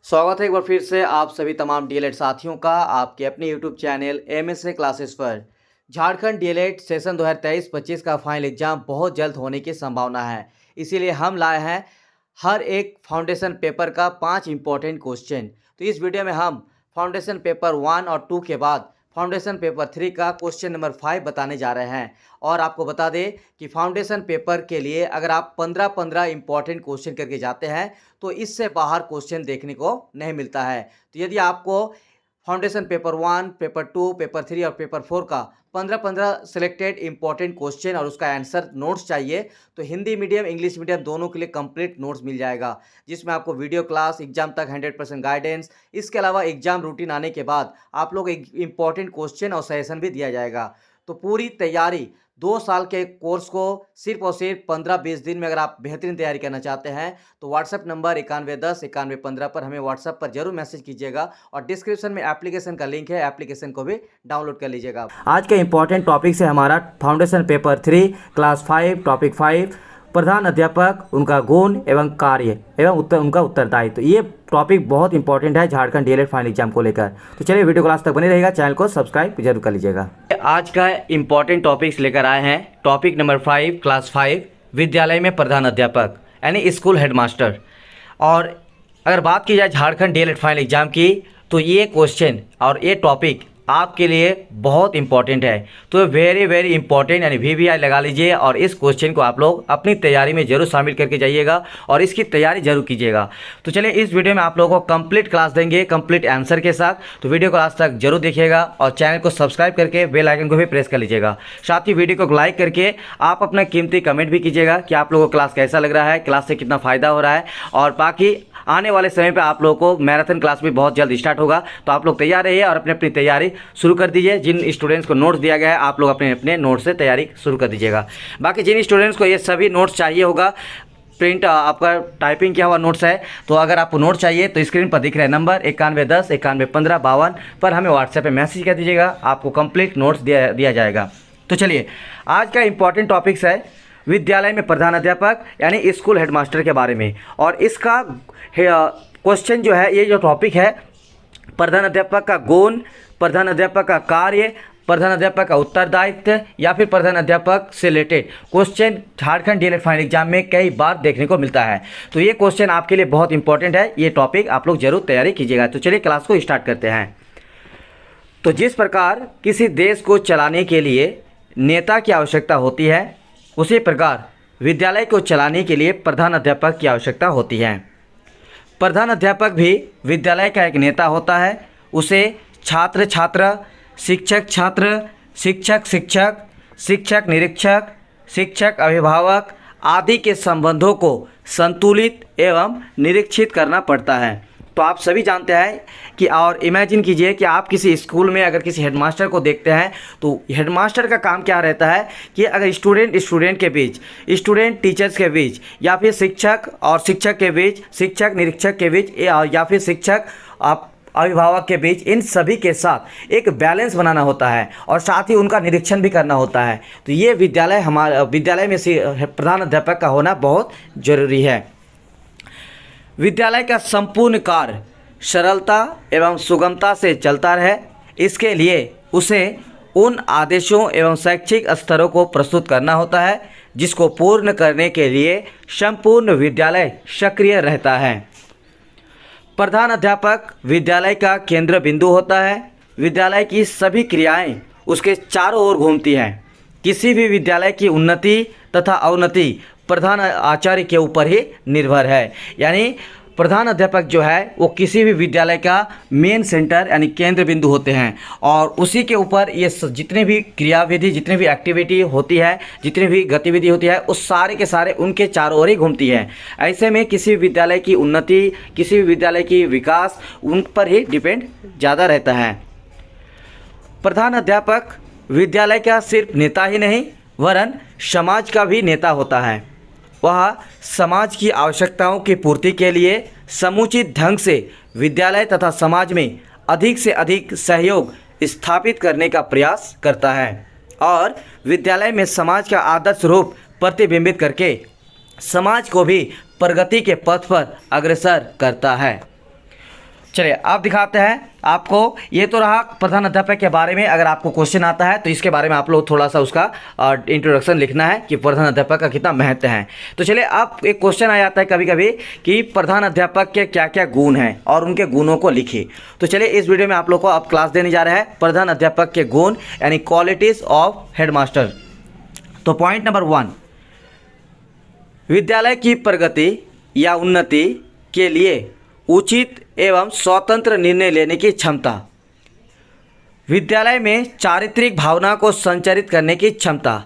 स्वागत है एक बार फिर से आप सभी तमाम डीएलएड साथियों का आपके अपने यूट्यूब चैनल एमएसए क्लासेस पर। झारखंड डीएलएड सेशन 2023-25 का फाइनल एग्जाम बहुत जल्द होने की संभावना है, इसीलिए हम लाए हैं हर एक फाउंडेशन पेपर का 5 इंपॉर्टेंट क्वेश्चन। तो इस वीडियो में हम फाउंडेशन पेपर 1 और 2 के बाद फाउंडेशन पेपर 3 का क्वेश्चन नंबर 5 बताने जा रहे हैं। और आपको बता दें कि फाउंडेशन पेपर के लिए अगर आप 15-15 इंपॉर्टेंट क्वेश्चन करके जाते हैं तो इससे बाहर क्वेश्चन देखने को नहीं मिलता है। तो यदि आपको फाउंडेशन पेपर 1, पेपर 2, पेपर 3 और पेपर 4 का 15-15 सिलेक्टेड इंपॉर्टेंट क्वेश्चन और उसका आंसर नोट्स चाहिए तो हिंदी मीडियम इंग्लिश मीडियम दोनों के लिए कंप्लीट नोट्स मिल जाएगा, जिसमें आपको वीडियो क्लास, एग्जाम तक 100% गाइडेंस, इसके अलावा एग्जाम रूटीन आने के बाद आप लोग एक इंपॉर्टेंट क्वेश्चन और सजेशन भी दिया जाएगा। तो पूरी तैयारी 2 साल के कोर्स को सिर्फ और सिर्फ 15-20 दिन में अगर आप बेहतरीन तैयारी करना चाहते हैं तो व्हाट्सएप नंबर 9110-9115 पर हमें व्हाट्सएप पर जरूर मैसेज कीजिएगा और डिस्क्रिप्शन में एप्लीकेशन का लिंक है, एप्लीकेशन को भी डाउनलोड कर लीजिएगा। आज का इंपॉर्टेंट टॉपिक है हमारा फाउंडेशन पेपर 3 क्लास 5 टॉपिक 5 प्रधान अध्यापक, उनका गुण एवं कार्य एवं उनका उत्तरदायित्व। तो ये टॉपिक बहुत इंपॉर्टेंट है झारखंड डीएलएड फाइनल एग्जाम को लेकर। तो चलिए वीडियो क्लास तक बने रहेगा, चैनल को सब्सक्राइब जरूर कर लीजिएगा। आज का इंपॉर्टेंट टॉपिक्स लेकर आए हैं टॉपिक नंबर 5 क्लास 5 विद्यालय में प्रधान अध्यापक यानी स्कूल हेडमास्टर। और अगर बात की जाए झारखंड डीएलएड फाइनल एग्जाम की तो ये क्वेश्चन और ये टॉपिक आपके लिए बहुत इंपॉर्टेंट है। तो वेरी इंपॉर्टेंट यानी VVI लगा लीजिए और इस क्वेश्चन को आप लोग अपनी तैयारी में जरूर शामिल करके जाइएगा और इसकी तैयारी जरूर कीजिएगा। तो चलिए इस वीडियो में आप लोगों को कंप्लीट क्लास देंगे कंप्लीट आंसर के साथ। तो वीडियो को लास्ट तक जरूर देखिएगा और चैनल को सब्सक्राइब करके बेल आइकन को भी प्रेस कर लीजिएगा। साथ ही वीडियो को लाइक करके आप अपना कीमती कमेंट भी कीजिएगा कि आप लोगों को क्लास कैसा लग रहा है, क्लास से कितना फ़ायदा हो रहा है। और बाकी आने वाले समय पे आप लोगों को मैराथन क्लास भी बहुत जल्द स्टार्ट होगा, तो आप लोग तैयार रहिए और अपनी तैयारी शुरू कर दीजिए। जिन स्टूडेंट्स को नोट्स दिया गया है आप लोग अपने नोट्स से तैयारी शुरू कर दीजिएगा। बाकी जिन स्टूडेंट्स को ये सभी नोट्स चाहिए होगा, प्रिंट आपका टाइपिंग किया हुआ नोट्स है, तो अगर आपको नोट चाहिए तो स्क्रीन पर दिख रहे नंबर 9110-9115-52 पर हमें व्हाट्सएप पे मैसेज कर दीजिएगा, आपको कंप्लीट नोट्स दिया जाएगा। तो चलिए आज का इंपॉर्टेंट टॉपिक्स है विद्यालय में प्रधान अध्यापक यानी स्कूल हेडमास्टर के बारे में। और इसका क्वेश्चन जो है, ये जो टॉपिक है प्रधान अध्यापक का गुण, प्रधान अध्यापक का कार्य, प्रधान अध्यापक का उत्तरदायित्व या फिर प्रधान अध्यापक से related question Jharkhand DElEd final exam में कई बार देखने को मिलता है। तो ये क्वेश्चन आपके लिए बहुत इंपॉर्टेंट है, ये टॉपिक आप लोग जरूर तैयारी कीजिएगा। तो चलिए क्लास को स्टार्ट करते हैं। तो जिस प्रकार किसी देश को चलाने के लिए नेता की आवश्यकता होती है, उसी प्रकार विद्यालय को चलाने के लिए प्रधान अध्यापक की आवश्यकता होती है। प्रधान अध्यापक भी विद्यालय का एक नेता होता है। उसे छात्र छात्र, शिक्षक छात्र, शिक्षक शिक्षक, शिक्षक निरीक्षक, शिक्षक अभिभावक आदि के संबंधों को संतुलित एवं निरीक्षित करना पड़ता है। तो आप सभी जानते हैं कि और इमेजिन कीजिए कि आप किसी स्कूल में अगर किसी हेडमास्टर को देखते हैं तो हेडमास्टर का काम क्या रहता है कि अगर स्टूडेंट के बीच, स्टूडेंट टीचर्स के बीच या फिर शिक्षक और शिक्षक के बीच, शिक्षक निरीक्षक के बीच या फिर शिक्षक अभिभावक के बीच, इन सभी के साथ एक बैलेंस बनाना होता है और साथ ही उनका निरीक्षण भी करना होता है। तो ये विद्यालय में प्रधान अध्यापक का होना बहुत ज़रूरी है। विद्यालय का संपूर्ण कार्य सरलता एवं सुगमता से चलता रहे, इसके लिए उसे उन आदेशों एवं शैक्षिक स्तरों को प्रस्तुत करना होता है जिसको पूर्ण करने के लिए संपूर्ण विद्यालय सक्रिय रहता है। प्रधान अध्यापक विद्यालय का केंद्र बिंदु होता है। विद्यालय की सभी क्रियाएं उसके चारों ओर घूमती हैं। किसी भी विद्यालय की उन्नति तथा अवनति प्रधान आचार्य के ऊपर ही निर्भर है। यानी प्रधान अध्यापक जो है वो किसी भी विद्यालय का मेन सेंटर यानी केंद्र बिंदु होते हैं और उसी के ऊपर ये जितने भी क्रियाविधि, जितनी भी एक्टिविटी होती है, जितनी भी गतिविधि होती है, उस सारे के सारे उनके चारों ओर ही घूमती है। ऐसे में किसी भी विद्यालय की उन्नति, किसी भी विद्यालय की विकास उन पर ही डिपेंड ज़्यादा रहता है। प्रधान अध्यापक विद्यालय का सिर्फ नेता ही नहीं वरन समाज का भी नेता होता है। वह समाज की आवश्यकताओं की पूर्ति के लिए समुचित ढंग से विद्यालय तथा समाज में अधिक से अधिक सहयोग स्थापित करने का प्रयास करता है और विद्यालय में समाज का आदर्श रूप प्रतिबिंबित करके समाज को भी प्रगति के पथ पर अग्रसर करता है। चलिए आप दिखाते हैं आपको। ये तो रहा प्रधान अध्यापक के बारे में। अगर आपको क्वेश्चन आता है तो इसके बारे में आप लोग थोड़ा सा उसका इंट्रोडक्शन लिखना है कि प्रधान अध्यापक का कितना महत्व है। तो चलिए आप, एक क्वेश्चन आ जाता है कभी कभी कि प्रधान अध्यापक के क्या क्या गुण हैं और उनके गुणों को लिखिए। तो चलिए इस वीडियो में आप लोग को अब क्लास देने जा रहा है प्रधान अध्यापक के गुण यानी क्वालिटीज ऑफ हेडमास्टर। तो पॉइंट नंबर 1, विद्यालय की प्रगति या उन्नति के लिए उचित एवं स्वतंत्र निर्णय लेने की क्षमता। विद्यालय में चारित्रिक भावना को संचारित करने की क्षमता।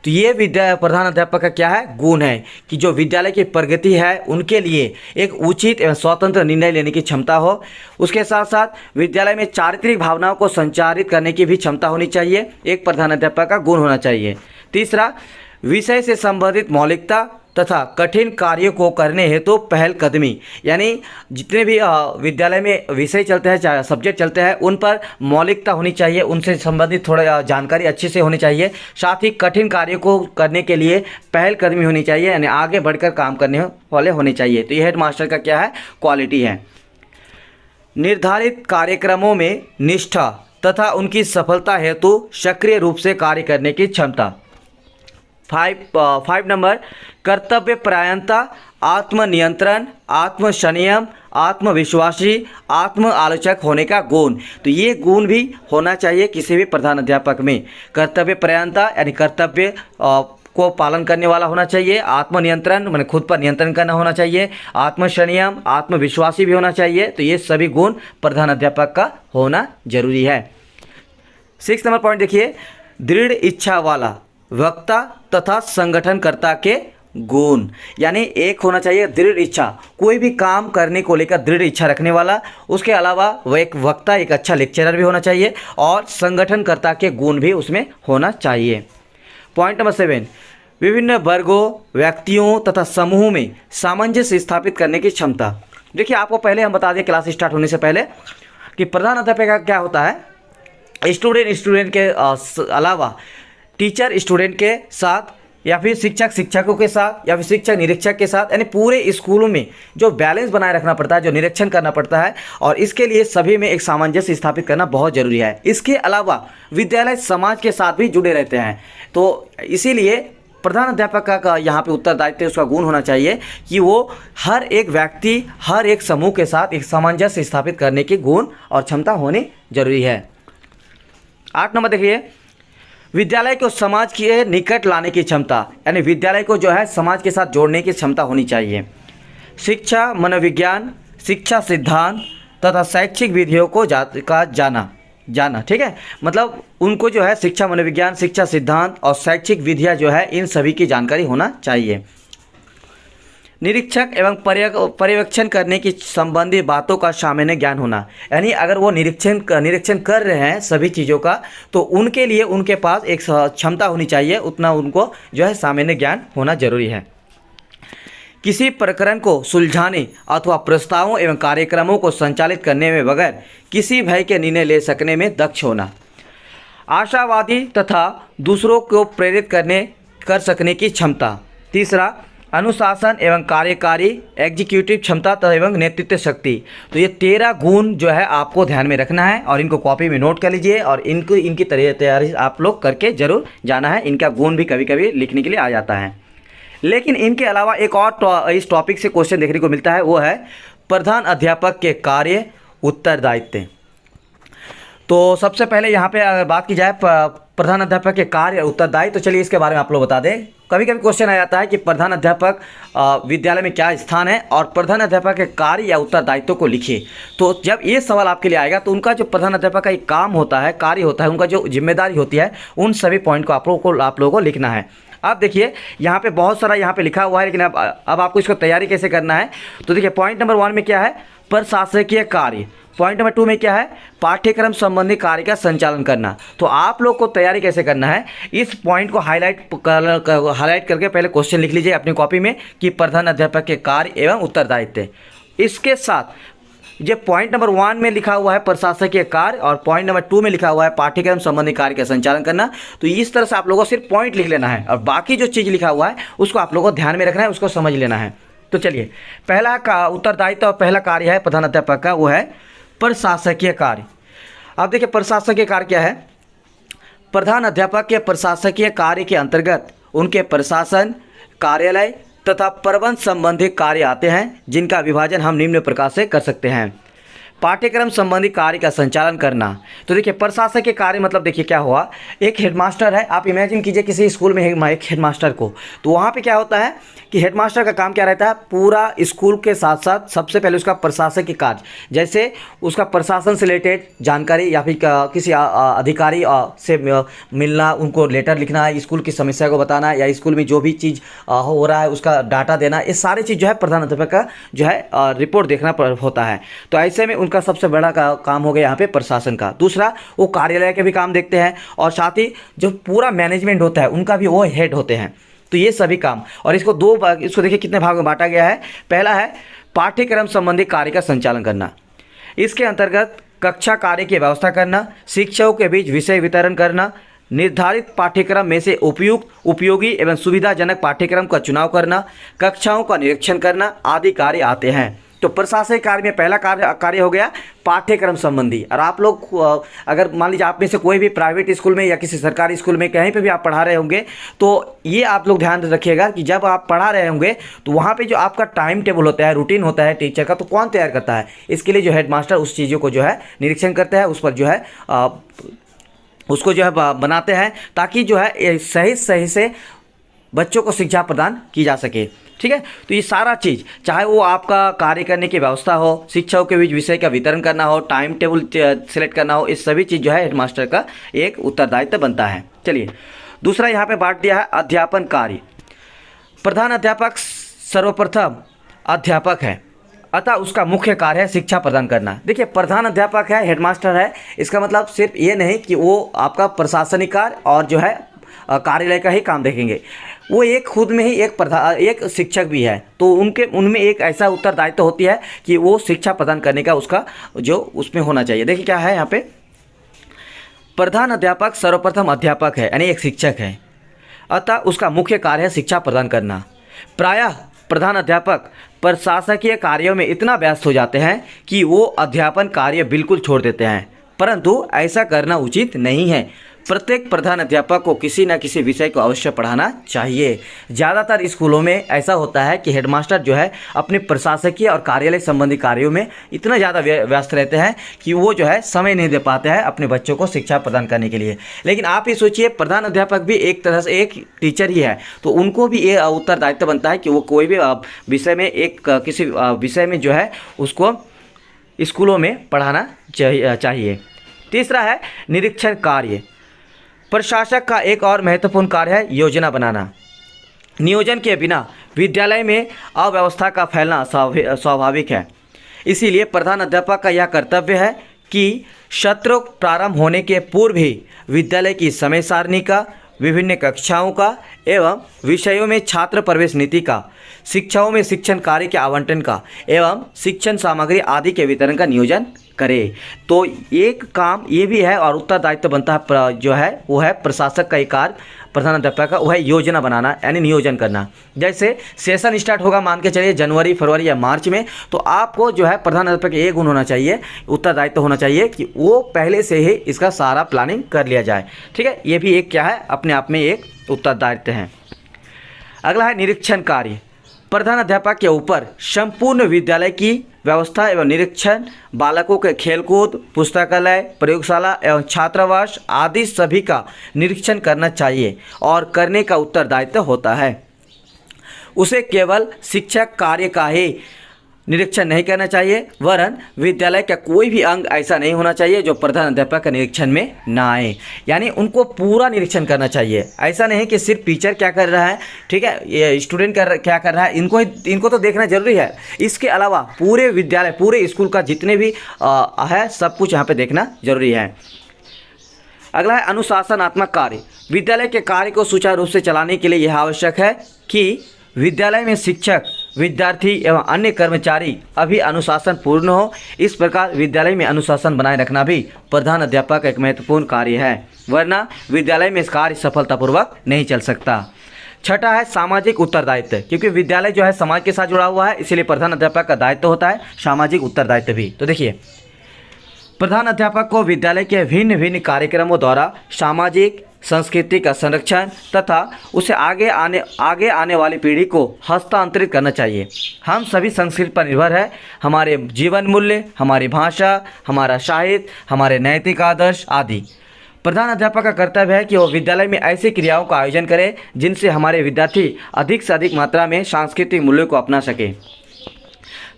तो ये प्रधान अध्यापक का क्या है, गुण है कि जो विद्यालय की प्रगति है उनके लिए एक उचित एवं स्वतंत्र निर्णय लेने की क्षमता हो। उसके साथ साथ विद्यालय में चारित्रिक भावनाओं को संचारित करने की भी क्षमता होनी चाहिए, एक प्रधान अध्यापक का गुण होना चाहिए। तीसरा, विषय से संबंधित मौलिकता तथा कठिन कार्यों को करने हेतु पहल कदमी, यानी जितने भी विद्यालय में विषय चलते हैं, चाहे सब्जेक्ट चलते हैं, उन पर मौलिकता होनी चाहिए, उनसे संबंधित थोड़ा जानकारी अच्छे से होनी चाहिए। साथ ही कठिन कार्यों को करने के लिए पहल कदमी होनी चाहिए, यानी आगे बढ़कर काम करने वाले होने चाहिए। तो ये हेड मास्टर का क्या है, क्वालिटी है। निर्धारित कार्यक्रमों में निष्ठा तथा उनकी सफलता हेतु सक्रिय रूप से कार्य करने की क्षमता। 5 नंबर, कर्तव्य परायणता, आत्मनियंत्रण, आत्मसंयम, आत्मविश्वासी, आत्म आलोचक होने का गुण। तो ये गुण भी होना चाहिए किसी भी प्रधान अध्यापक में। कर्तव्य परायणता यानी कर्तव्य को पालन करने वाला होना चाहिए, आत्मनियंत्रण मैंने खुद पर नियंत्रण करना होना चाहिए, आत्मसंयम, आत्मविश्वासी भी होना चाहिए। तो ये सभी गुण प्रधान अध्यापक का होना जरूरी है। 6 नंबर पॉइंट देखिए, दृढ़ इच्छा वाला वक्ता तथा संगठनकर्ता के गुण, यानी एक होना चाहिए दृढ़ इच्छा, कोई भी काम करने को लेकर दृढ़ इच्छा रखने वाला। उसके अलावा वह एक वक्ता, एक अच्छा लेक्चरर भी होना चाहिए और संगठनकर्ता के गुण भी उसमें होना चाहिए। पॉइंट नंबर 7, विभिन्न वर्गों, व्यक्तियों तथा समूहों में सामंजस्य स्थापित करने की क्षमता। देखिए आपको पहले हम बता दें क्लास स्टार्ट होने से पहले कि प्रधान अध्यापक का क्या होता है, स्टूडेंट के अलावा टीचर स्टूडेंट के साथ या फिर शिक्षक शिक्षकों के साथ या फिर शिक्षक निरीक्षक के साथ, यानी पूरे स्कूलों में जो बैलेंस बनाए रखना पड़ता है, जो निरीक्षण करना पड़ता है, और इसके लिए सभी में एक सामंजस्य स्थापित करना बहुत ज़रूरी है। इसके अलावा विद्यालय समाज के साथ भी जुड़े रहते हैं। तो इसीलिए प्रधान अध्यापक का यहाँ पे उत्तरदायित्व, उसका गुण होना चाहिए कि वो हर एक व्यक्ति, हर एक समूह के साथ एक सामंजस्य स्थापित करने की गुण और क्षमता होनी जरूरी है। 8 नंबर देखिए, विद्यालय को समाज के निकट लाने की क्षमता, यानी विद्यालय को जो है समाज के साथ जोड़ने की क्षमता होनी चाहिए। शिक्षा, मनोविज्ञान, शिक्षा सिद्धांत तथा शैक्षिक विधियों को जाना ठीक है, मतलब उनको जो है शिक्षा मनोविज्ञान, शिक्षा सिद्धांत और शैक्षिक विधियाँ जो है इन सभी की जानकारी होना चाहिए। निरीक्षक एवं पर्यवेक्षण करने की संबंधी बातों का सामान्य ज्ञान होना, यानी अगर वो निरीक्षण कर रहे हैं सभी चीज़ों का, तो उनके लिए उनके पास एक क्षमता होनी चाहिए, उतना उनको जो है सामान्य ज्ञान होना जरूरी है। किसी प्रकरण को सुलझाने अथवा प्रस्तावों एवं कार्यक्रमों को संचालित करने में बगैर किसी भय के निर्णय ले सकने में दक्ष होना। आशावादी तथा दूसरों को प्रेरित कर सकने की क्षमता। तीसरा, अनुशासन एवं कार्यकारी एग्जीक्यूटिव क्षमता एवं नेतृत्व शक्ति। तो ये 13 गुण जो है आपको ध्यान में रखना है और इनको कॉपी में नोट कर लीजिए और इनकी तैयारी आप लोग करके जरूर जाना है। इनका गुण भी कभी कभी लिखने के लिए आ जाता है। लेकिन इनके अलावा एक और इस टॉपिक से क्वेश्चन देखने को मिलता है, वो है प्रधान अध्यापक के कार्य उत्तरदायित्व। तो सबसे पहले यहाँ पे अगर बात की जाए प्रधान अध्यापक के कार्य उत्तरदायित्व, तो चलिए इसके बारे में आप लोग बता दें। कभी कभी क्वेश्चन आ जाता है कि प्रधान अध्यापक विद्यालय में क्या स्थान है और प्रधान अध्यापक के कार्य या उत्तरदायित्व को लिखिए। तो जब ये सवाल आपके लिए आएगा तो उनका जो प्रधान अध्यापक का एक काम होता है, कार्य होता है, उनका जो जिम्मेदारी होती है, उन सभी पॉइंट को आप लोगों को लिखना है। अब देखिए यहाँ पे बहुत सारा यहाँ पे लिखा हुआ है, लेकिन अब आपको इसको तैयारी कैसे करना है। तो देखिए पॉइंट नंबर 1 में क्या है, प्रशासकीय कार्य। पॉइंट नंबर 2 में क्या है, पाठ्यक्रम संबंधी कार्य का संचालन करना। तो आप लोग को तैयारी कैसे करना है, इस पॉइंट को हाईलाइट करके पहले क्वेश्चन लिख लीजिए अपनी कॉपी में कि प्रधान अध्यापक के कार्य एवं उत्तरदायित्व। इसके साथ ये पॉइंट नंबर 1 में लिखा हुआ है प्रशासकीय कार्य और पॉइंट नंबर 2 में लिखा हुआ है पाठ्यक्रम संबंधी कार्य का संचालन करना। तो इस तरह से आप लोगों को सिर्फ पॉइंट लिख लेना है और बाकी जो चीज़ लिखा हुआ है उसको आप लोगों को ध्यान में रखना है, उसको समझ लेना है। तो चलिए पहला का उत्तरदायित्व और पहला कार्य है प्रधान अध्यापक का, वो है प्रशासकीय कार्य। अब देखिए प्रशासकीय कार्य क्या है। प्रधान अध्यापक के प्रशासकीय कार्य के अंतर्गत उनके प्रशासन, कार्यालय तथा प्रबंध संबंधी कार्य आते हैं, जिनका विभाजन हम निम्न प्रकार से कर सकते हैं। पाठ्यक्रम संबंधी कार्य का संचालन करना। तो देखिए प्रशासक के कार्य मतलब देखिए क्या हुआ, एक हेडमास्टर है, आप इमेजिन कीजिए किसी स्कूल में एक हेडमास्टर को, तो वहाँ पे क्या होता है कि हेडमास्टर का काम क्या रहता है, पूरा स्कूल के साथ साथ सबसे पहले उसका प्रशासकीय कार्य, जैसे उसका प्रशासन से रिलेटेड जानकारी या फिर किसी अधिकारी से मिलना, उनको लेटर लिखना है, स्कूल की समस्या को बताना या स्कूल में जो भी चीज़ हो रहा है उसका डाटा देना, ये सारी चीज़ जो है प्रधान अध्यापक का जो है रिपोर्ट देखना होता है। तो ऐसे में उनका सबसे बड़ा काम हो गया यहाँ पे प्रशासन का। दूसरा वो कार्यालय के भी काम देखते हैं और साथ ही जो पूरा मैनेजमेंट होता है उनका भी वो हेड होते हैं। तो ये सभी काम, और इसको इसको देखिए कितने भाग में बांटा गया है। पहला है पाठ्यक्रम संबंधी कार्य का संचालन करना, इसके अंतर्गत कक्षा कार्य की व्यवस्था करना, शिक्षकों के बीच विषय वितरण करना, निर्धारित पाठ्यक्रम में से उपयुक्त, उपयोगी एवं सुविधाजनक पाठ्यक्रम का चुनाव करना, कक्षाओं का निरीक्षण करना आदि कार्य आते हैं। तो प्रशासनिक कार्य में पहला कार्य हो गया पाठ्यक्रम संबंधी। और आप लोग अगर मान लीजिए आप में से कोई भी प्राइवेट स्कूल में या किसी सरकारी स्कूल में कहीं पे भी आप पढ़ा रहे होंगे, तो ये आप लोग ध्यान रखिएगा कि जब आप पढ़ा रहे होंगे तो वहाँ पे जो आपका टाइम टेबल होता है, रूटीन होता है टीचर का, तो कौन तैयार करता है, इसके लिए जो हेडमास्टर उस चीज़ों को जो है निरीक्षण करता है, उस पर जो है उसको जो है बनाते हैं, ताकि जो है सही से बच्चों को शिक्षा प्रदान की जा सके। ठीक है, तो ये सारा चीज़, चाहे वो आपका कार्य करने की व्यवस्था हो, शिक्षकों के बीच विषय का वितरण करना हो, टाइम टेबल सेलेक्ट करना हो, इस सभी चीज़ जो है हेडमास्टर का एक उत्तरदायित्व बनता है। चलिए दूसरा यहाँ पे बांट दिया है अध्यापन कार्य। प्रधान अध्यापक सर्वप्रथम अध्यापक है, अतः उसका मुख्य कार्य है शिक्षा प्रदान करना। देखिए प्रधान अध्यापक है, हेडमास्टर है, इसका मतलब सिर्फ ये नहीं कि वो आपका प्रशासनिक कार्य और जो है कार्यालय का ही काम देखेंगे, वो एक खुद में ही एक शिक्षक भी है। तो उनमें एक ऐसा उत्तरदायित्व होती है कि वो शिक्षा प्रदान करने का उसका जो उसमें होना चाहिए। देखिए क्या है यहाँ पे, प्रधान अध्यापक सर्वप्रथम अध्यापक है, यानी एक शिक्षक है, अतः उसका मुख्य कार्य है शिक्षा प्रदान करना। प्रायः प्रधान अध्यापक प्रशासकीय कार्यों में इतना व्यस्त हो जाते हैं कि वो अध्यापन कार्य बिल्कुल छोड़ देते हैं, परंतु ऐसा करना उचित नहीं है। प्रत्येक प्रधान अध्यापक को किसी न किसी विषय को अवश्य पढ़ाना चाहिए। ज़्यादातर स्कूलों में ऐसा होता है कि हेडमास्टर जो है अपने प्रशासकीय और कार्यालय संबंधी कार्यों में इतना ज़्यादा व्यस्त रहते हैं कि वो जो है समय नहीं दे पाते हैं अपने बच्चों को शिक्षा प्रदान करने के लिए। लेकिन आप ही सोचिए, प्रधान अध्यापक भी एक तरह से एक टीचर ही है, तो उनको भी ये उत्तरदायित्व बनता है कि वो कोई भी विषय में किसी विषय में जो है उसको स्कूलों में पढ़ाना चाहिए। तीसरा है निरीक्षण कार्य। प्रशासक का एक और महत्वपूर्ण कार्य है योजना बनाना। नियोजन के बिना विद्यालय में अव्यवस्था का फैलना स्वाभाविक है, इसीलिए प्रधान अध्यापक का यह कर्तव्य है कि सत्र प्रारंभ होने के पूर्व ही विद्यालय की समय सारणी का, विभिन्न कक्षाओं का एवं विषयों में छात्र प्रवेश नीति का, शिक्षाओं में शिक्षण कार्य के आवंटन का एवं शिक्षण सामग्री आदि के वितरण का नियोजन करे। तो एक काम ये भी है और उत्तरदायित्व बनता है जो है वो है प्रशासक का एक कार्य प्रधान अध्यापक का, वो है योजना बनाना यानी नियोजन करना। जैसे सेशन स्टार्ट होगा मान के चलिए जनवरी, फरवरी या मार्च में, तो आपको जो है प्रधान अध्यापक ये गुण होना चाहिए, उत्तरदायित्व होना चाहिए कि वो पहले से ही इसका सारा प्लानिंग कर लिया जाए। ठीक है, ये भी एक क्या है, अपने आप में एक उत्तरदायित्व है। अगला है निरीक्षण कार्य। प्रधान अध्यापक के ऊपर संपूर्ण विद्यालय की व्यवस्था एवं निरीक्षण, बालकों के खेलकूद, पुस्तकालय, प्रयोगशाला एवं छात्रावास आदि सभी का निरीक्षण करना चाहिए और करने का उत्तरदायित्व होता है। उसे केवल शिक्षक कार्य का ही निरीक्षण नहीं करना चाहिए, वरन विद्यालय का कोई भी अंग ऐसा नहीं होना चाहिए जो प्रधान अध्यापक के निरीक्षण में ना आए। यानी उनको पूरा निरीक्षण करना चाहिए, ऐसा नहीं कि सिर्फ टीचर क्या कर रहा है, ठीक है, ये स्टूडेंट क्या कर रहा है, इनको तो देखना जरूरी है। इसके अलावा पूरे विद्यालय, पूरे स्कूल का जितने भी है सब कुछ यहाँ पर देखना जरूरी है। अगला है अनुशासनात्मक कार्य। विद्यालय के कार्य को सुचारू रूप से चलाने के लिए यह आवश्यक है कि विद्यालय में शिक्षक, विद्यार्थी एवं अन्य कर्मचारी अभी अनुशासन पूर्ण हो। इस प्रकार विद्यालय में अनुशासन बनाए रखना भी प्रधान अध्यापक का एक महत्वपूर्ण कार्य है, वरना विद्यालय में इस कार्य सफलतापूर्वक नहीं चल सकता। छठा है सामाजिक उत्तरदायित्व। क्योंकि विद्यालय जो है समाज के साथ जुड़ा हुआ है, इसलिए प्रधान अध्यापक का दायित्व होता है सामाजिक उत्तरदायित्व भी। तो देखिए प्रधान अध्यापक को विद्यालय के भिन्न भिन्न कार्यक्रमों द्वारा सामाजिक संस्कृति का संरक्षण तथा उसे आगे आने वाली पीढ़ी को हस्तांतरित करना चाहिए। हम सभी संस्कृति पर निर्भर है। हमारे जीवन मूल्य, हमारी भाषा, हमारा साहित्य, हमारे नैतिक आदर्श आदि। प्रधान अध्यापक का कर्तव्य है कि वो विद्यालय में ऐसी क्रियाओं का आयोजन करे जिनसे हमारे विद्यार्थी अधिक से अधिक मात्रा में सांस्कृतिक मूल्यों को अपना सके।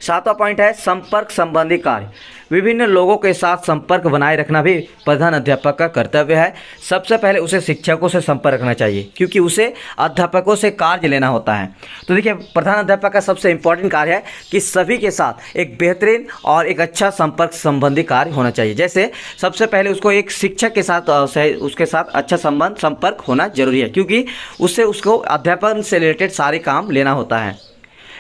7वां पॉइंट है संपर्क संबंधी कार्य। विभिन्न लोगों के साथ संपर्क बनाए रखना भी प्रधान अध्यापक का कर्तव्य है। सबसे पहले उसे शिक्षकों से संपर्क रखना चाहिए क्योंकि उसे अध्यापकों से कार्य लेना होता है। तो देखिए, प्रधान अध्यापक का सबसे इम्पोर्टेंट कार्य है कि सभी के साथ एक बेहतरीन और एक अच्छा संपर्क संबंधी कार्य होना चाहिए। जैसे सबसे पहले उसको एक शिक्षक के साथ उसके साथ अच्छा संपर्क होना जरूरी है क्योंकि उससे उसको अध्यापन से रिलेटेड सारे काम लेना होता है।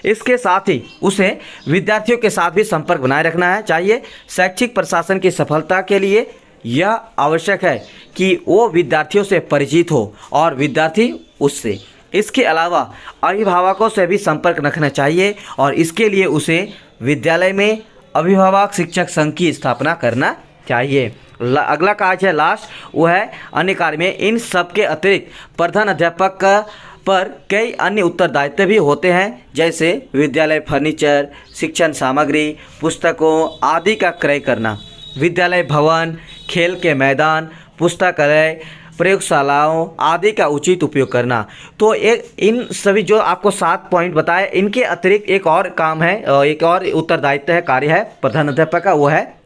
इसके साथ ही उसे विद्यार्थियों के साथ भी संपर्क बनाए रखना है चाहिए। शैक्षिक प्रशासन की सफलता के लिए यह आवश्यक है कि वो विद्यार्थियों से परिचित हो और विद्यार्थी उससे। इसके अलावा अभिभावकों से भी संपर्क रखना चाहिए और इसके लिए उसे विद्यालय में अभिभावक शिक्षक संघ की स्थापना करना चाहिए। अगला कार्य है लास्ट, वो है अन्य कार्य में। इन सब के अतिरिक्त प्रधान अध्यापक का पर कई अन्य उत्तरदायित्व भी होते हैं जैसे विद्यालय फर्नीचर, शिक्षण सामग्री, पुस्तकों आदि का क्रय करना, विद्यालय भवन, खेल के मैदान, पुस्तकालय, प्रयोगशालाओं आदि का उचित उपयोग करना। तो इन सभी जो आपको 7 पॉइंट बताए, इनके अतिरिक्त एक और काम है, एक और उत्तरदायित्व है, कार्य है प्रधान अध्यापक का, वो है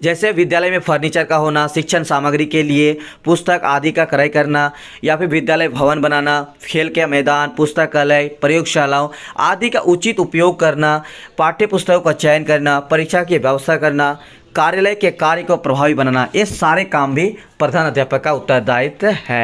जैसे विद्यालय में फर्नीचर का होना, शिक्षण सामग्री के लिए पुस्तक आदि का क्रय करना, या फिर विद्यालय भवन बनाना, खेल के मैदान, पुस्तकालय, प्रयोगशालाओं आदि का उचित उपयोग करना, पाठ्य पुस्तकों का चयन करना, परीक्षा की व्यवस्था करना, कार्यालय के कार्य को प्रभावी बनाना। ये सारे काम भी प्रधान अध्यापक का उत्तरदायित्व है।